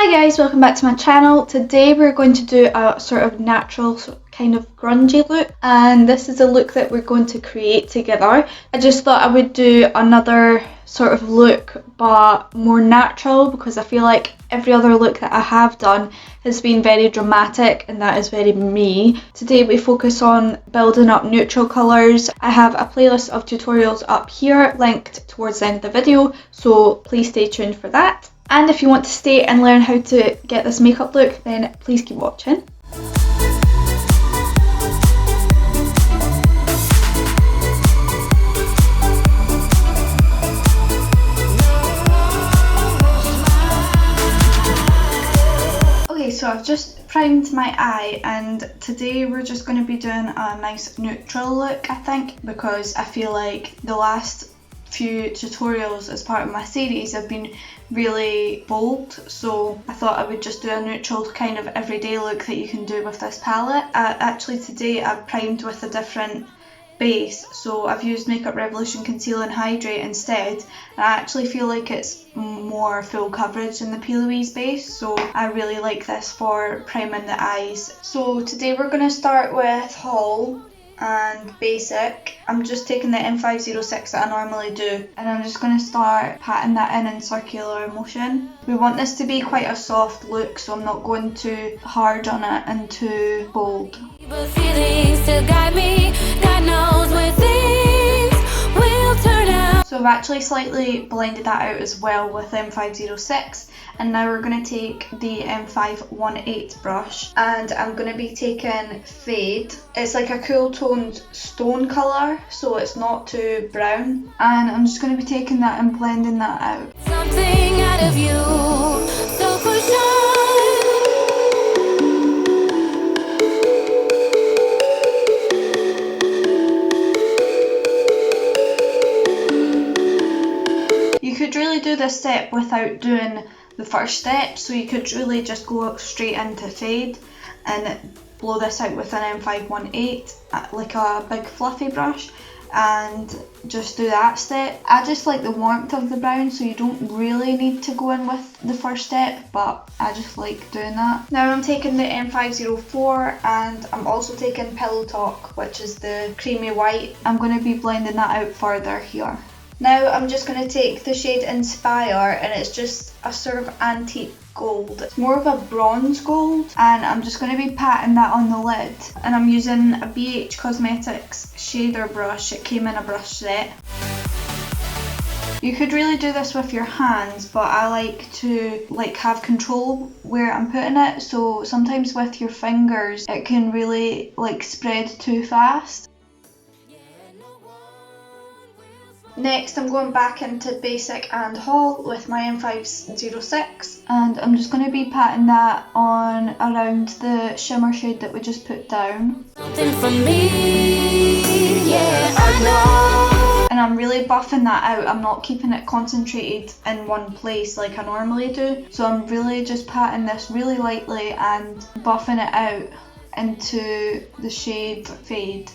Hi guys, welcome back to my channel. Today we're going to do a sort of natural kind of grungy look, and this is a look that we're going to create together. I just thought I would do another sort of look but more natural, because I feel like every other look that I have done has been very dramatic and that is very me. Today we focus on building up neutral colours. I have a playlist of tutorials up here linked towards the end of the video, so please stay tuned for that. And if you want to stay and learn how to get this makeup look, then please keep watching. Okay, so I've just primed my eye, and today we're just going to be doing a nice neutral look, I think, because I feel like the last few tutorials as part of my series have been really bold, so I thought I would just do a neutral kind of everyday look that you can do with this palette. Actually today I've primed with a different base, so I've used Makeup Revolution Conceal and Hydrate instead, and I actually feel like it's more full coverage than the P. Louise base, so I really like this for priming the eyes. So today we're going to start with Haul and Basic. I'm just taking the M506 that I normally do, and I'm just going to start patting that in circular motion. We want this to be quite a soft look, so I'm not going too hard on it and too bold. So I've actually slightly blended that out as well with M506, and now we're going to take the M518 brush, and I'm going to be taking Fade. It's like a cool toned stone colour, so it's not too brown, and I'm just going to be taking that and blending that out. Something out of you, so push on. You could really do this step without doing the first step, so you could really just go straight into Fade and blow this out with an M518, like a big fluffy brush, and just do that step. I just like the warmth of the brown, so you don't really need to go in with the first step, but I just like doing that. Now I'm taking the M504, and I'm also taking Pillow Talk, which is the creamy white. I'm going to be blending that out further here. Now I'm just going to take the shade Inspire, and it's just a sort of antique gold. It's more of a bronze gold, and I'm just going to be patting that on the lid. And I'm using a BH Cosmetics shader brush. It came in a brush set. You could really do this with your hands, but I like to have control where I'm putting it, so sometimes with your fingers it can really spread too fast. Next I'm going back into Basic and Haul with my M506, and I'm just going to be patting that on around the shimmer shade that we just put down. And I'm really buffing that out. I'm not keeping it concentrated in one place like I normally do, so I'm really just patting this really lightly and buffing it out into the shade Fade.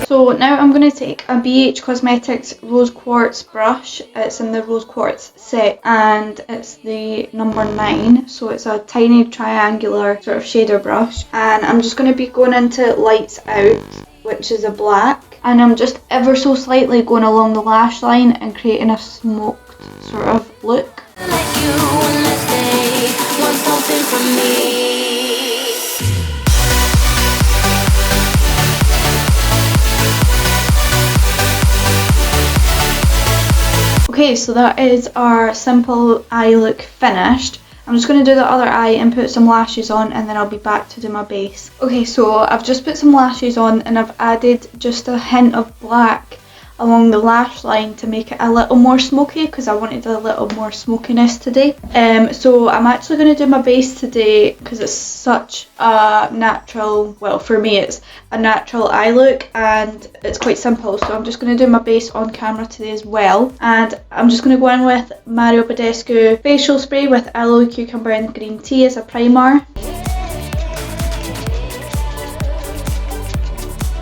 So now I'm going to take a BH Cosmetics Rose Quartz brush. It's in the Rose Quartz set, and it's the number 9, so it's a tiny triangular sort of shader brush, and I'm just going to be going into Lights Out, which is a black, and I'm just ever so slightly going along the lash line and creating a smoked sort of look. Okay, so that is our simple eye look finished. I'm just going to do the other eye and put some lashes on, and then I'll be back to do my base. Okay, so I've just put some lashes on, and I've added just a hint of black along the lash line to make it a little more smoky, because I wanted a little more smokiness today. So I'm actually going to do my base today because it's such a natural, well for me it's a natural eye look and it's quite simple, so I'm just going to do my base on camera today as well. And I'm just going to go in with Mario Badescu facial spray with aloe, cucumber and green tea as a primer.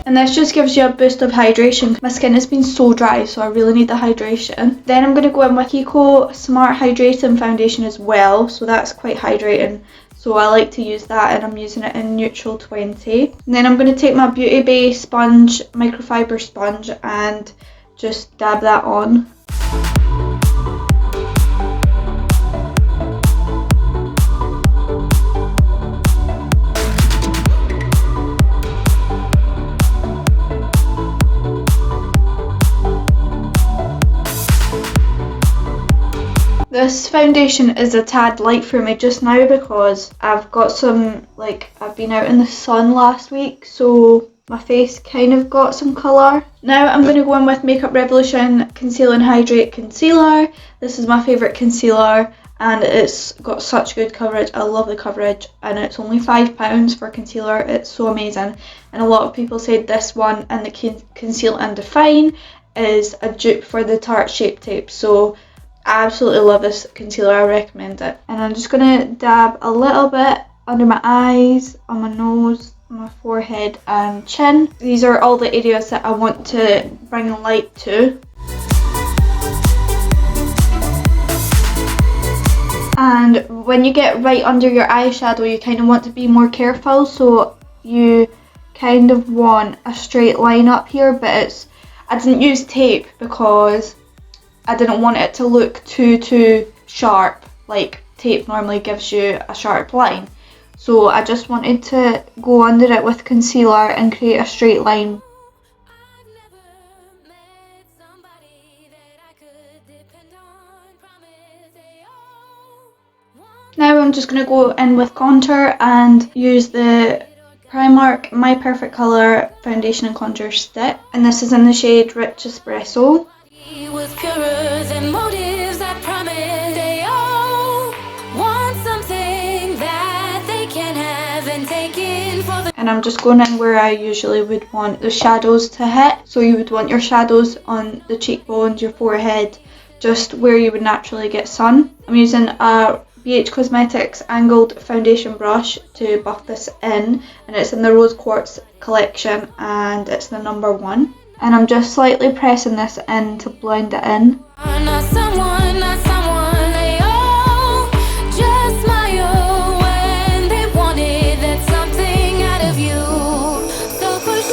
And this just gives you a boost of hydration. My skin has been so dry, so I really need the hydration. Then I'm going to go in with KIKO Smart Hydrating Foundation as well, so that's quite hydrating. So I like to use that, and I'm using it in neutral 20. And then I'm going to take my Beauty Bay sponge, microfiber sponge, and just dab that on. This foundation is a tad light for me just now because I've got some, I've been out in the sun last week, so my face kind of got some colour. Now I'm going to go in with Makeup Revolution Conceal and Hydrate Concealer. This is my favourite concealer and it's got such good coverage. I love the coverage, and it's only £5 for concealer. It's so amazing, and a lot of people said this one and the Conceal and Define is a dupe for the Tarte Shape Tape, so I absolutely love this concealer. I recommend it. And I'm just going to dab a little bit under my eyes, on my nose, on my forehead and chin. These are all the areas that I want to bring light to. And when you get right under your eyeshadow, you kind of want to be more careful, so you kind of want a straight line up here, but I didn't use tape because I didn't want it to look too sharp, like tape normally gives you a sharp line. So I just wanted to go under it with concealer and create a straight line. Now I'm just going to go in with contour and use the Primark My Perfect Colour Foundation and Contour Stick. And this is in the shade Rich Espresso. Was purer than motives, I promise. They all want something that they can have and take in for the. And I'm just going in where I usually would want the shadows to hit. So you would want your shadows on the cheekbones, your forehead, just where you would naturally get sun. I'm using a BH Cosmetics angled foundation brush to buff this in, and it's in the Rose Quartz collection and it's the number 1. And I'm just slightly pressing this in to blend it in. Not someone, they all just smile when they wanted that something out of you. So push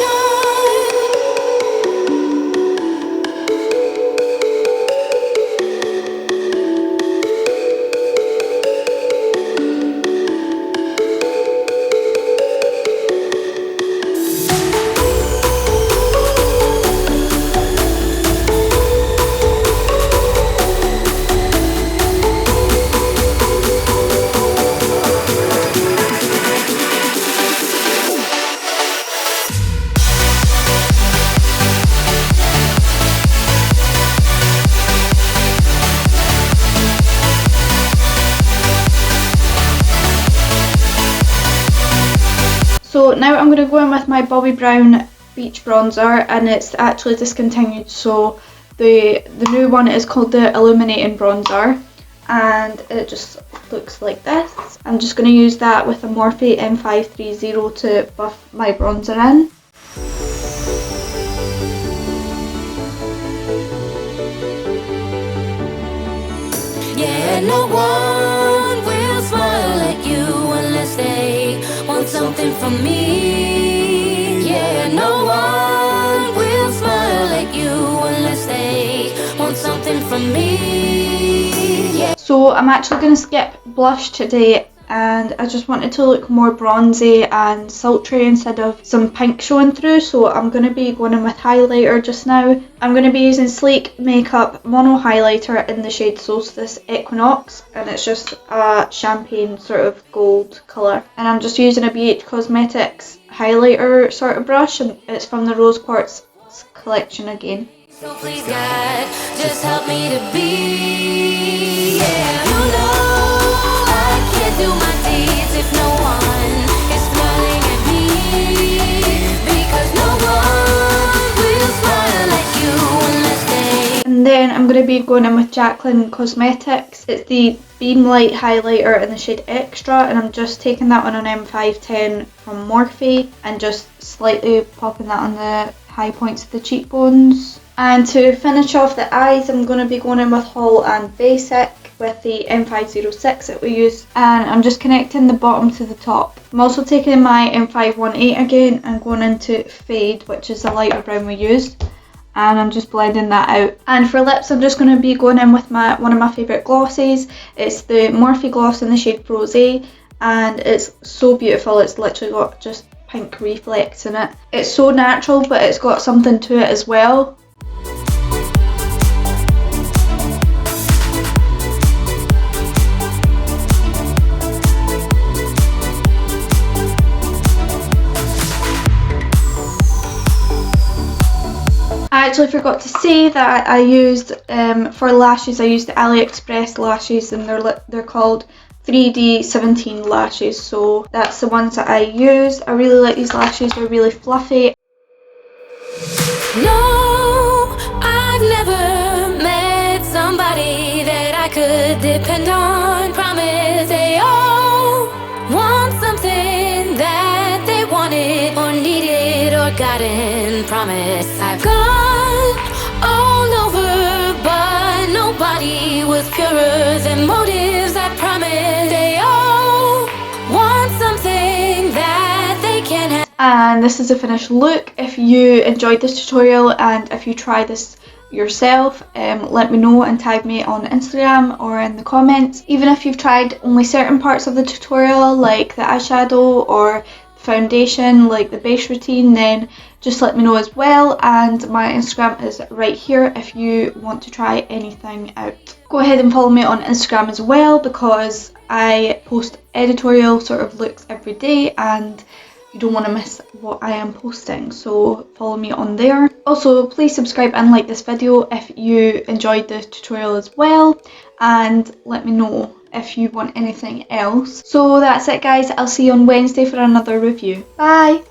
So now I'm going to go in with my Bobbi Brown Beach Bronzer, and it's actually discontinued, so the new one is called the Illuminating Bronzer, and it just looks like this. I'm just going to use that with a Morphe M530 to buff my bronzer in. yeah, no one will smile at you unless they want something from me. Yeah, no one will smile at you unless they want something from me. Yeah. So I'm actually going to skip blush today, and I just wanted to look more bronzy and sultry instead of some pink showing through, so I'm going to be going in with highlighter just now. I'm going to be using Sleek Makeup Mono Highlighter in the shade Solstice Equinox, and it's just a champagne sort of gold colour. And I'm just using a BH Cosmetics highlighter sort of brush, and it's from the Rose Quartz collection again. So please God, just help me to be. Yeah, you know I can't do my deeds if no one is smiling at me, because no one will smile at you unless they. And And then I'm going to be going in with JACLYN Cosmetics. It's the Beam Light Highlighter in the shade Extra, and I'm just taking that on an M510 from Morphe and just slightly popping that on the high points of the cheekbones. And to finish off the eyes, I'm going to be going in with Hall and Basic with the M506 that we use, and I'm just connecting the bottom to the top. I'm also taking my M518 again and going into Fade, which is the lighter brown we used, and I'm just blending that out. And for lips, I'm just going to be going in with one of my favourite glosses. It's the Morphe gloss in the shade Frose, and it's so beautiful. It's literally got just pink reflex in it. It's so natural, but it's got something to it as well. I actually forgot to say that I used, for lashes, I used the AliExpress lashes, and they're called 3D 17 lashes, so that's the ones that I use. I really like these lashes, they're really fluffy. No, I've never met somebody that I could depend on. Promise they all want something that they wanted or needed or gotten. Promise I've gone all over, but nobody was purer than motives. I promise they all want something that they can have. And this is a finished look. If you enjoyed this tutorial and if you try this yourself, let me know and tag me on Instagram or in the comments. Even if you've tried only certain parts of the tutorial, like the eyeshadow or foundation, like the base routine, then just let me know as well. And my Instagram is right here if you want to try anything out. Go ahead and follow me on Instagram as well, because I post editorial sort of looks every day and you don't want to miss what I am posting, so follow me on there. Also, please subscribe and like this video if you enjoyed the tutorial as well, and let me know if you want anything else. So that's it guys, I'll see you on Wednesday for another review. Bye!